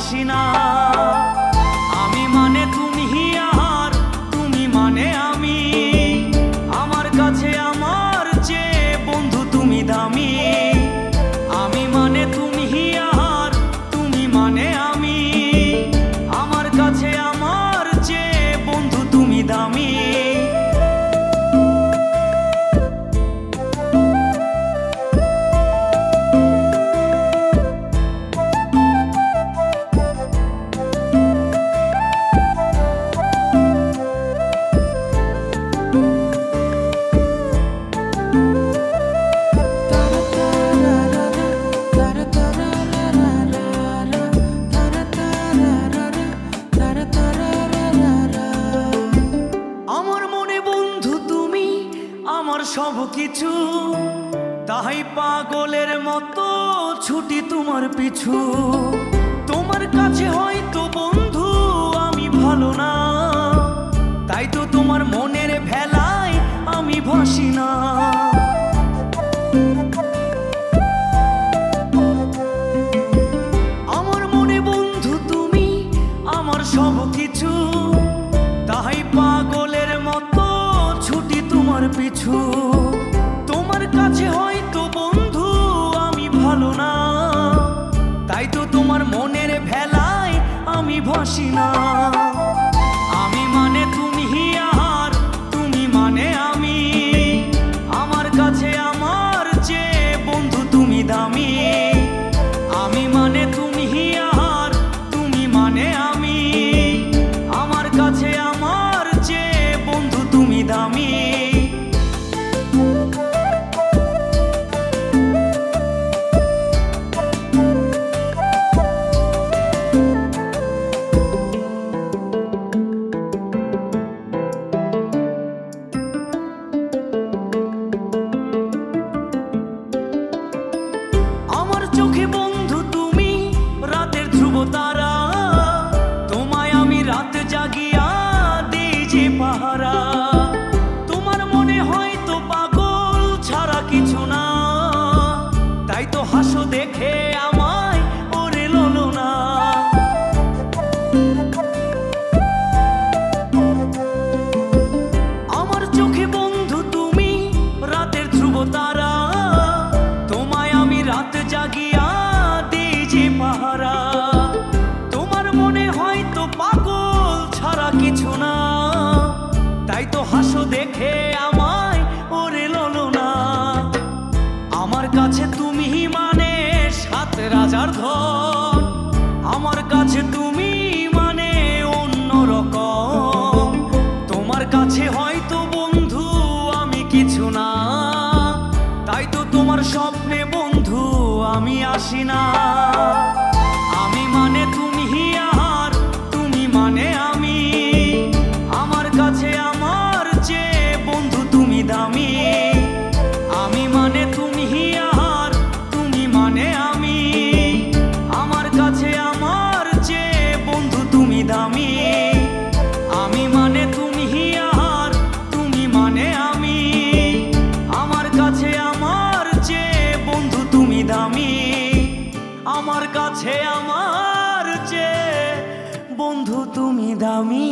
বাসি না। আমি মানে তুমি আর তুমি মানে আমি, আমার কাছে আমার চেয়ে বন্ধু তুমি দামি। আমি মানে তুমি আর তুমি মানে আমি, আমার কাছে আমার চেয়ে বন্ধু তুমি দামি। আমার সব কিছু, তাই পাগলের মতো ছুটি তোমার পিছু। তোমার কাছে হয়তো বন্ধু আমি ভালো না, তাই তো তোমার মনের ভেলায় আমি ভাসি না। আমার মনে বন্ধু তুমি আমার সব কিছু, তাই পাগলের মতো ছুটি তোমার পিছু। তোমার কাছে হয়তো বন্ধু আমি ভালো না, তাই তো তোমার মনের ভেলায় আমি ভাসি না। আমি মানে তুমি আর তুমি মানে আমি, আমার কাছে আমার চেয়ে বন্ধু তুমি দামি। আমি মানে তুমি আর তুমি মানে আমি, আমার কাছে আমার চেয়ে বন্ধু তুমি দামি। আমার চোখে বন্ধু তুমি রাতের ধ্রুব তারা, তোমায় আমি রাত জাগিয়া দিই যে পাহারা। তোমার মনে হয়তো পাগল ছাড়া কিছু না, তাই তো হাসো দেখে আমায় ওরে ললো না। আমার চোখে বন্ধু তুমি রাতের ধ্রুব তারা, তোমায় আমি রাত জাগিয়া দিই যে পাহারা। তোমার মনে হয়তো পাগল ছাড়া কিছু না, তাই তো হাসো দেখে আমায় ওরে ললো না। আমার কাছে তুমি মানে সাত রাজার ধন, আমার কাছে তুমি মানে অন্য রকম। তোমার কাছে হয়তো বন্ধু আমি কিছু না, তাই তো তোমার স্বপ্নে বন্ধু আমি আসি না। আমি মানে তুমি আর তুমি মানে আমি, আমার কাছে আমার চেয়ে বন্ধু তুমি দামি। আমি মানে তুমি আর তুমি মানে আমি, আমার কাছে আমার চেয়ে বন্ধু তুমি দামি। আমি মানে তুমি আর তুমি মানে আমি, আমার কাছে আমার চেয়ে বন্ধু তুমি দামি। আমার কাছে আমার চেয়ে বন্ধু তুমি দামি।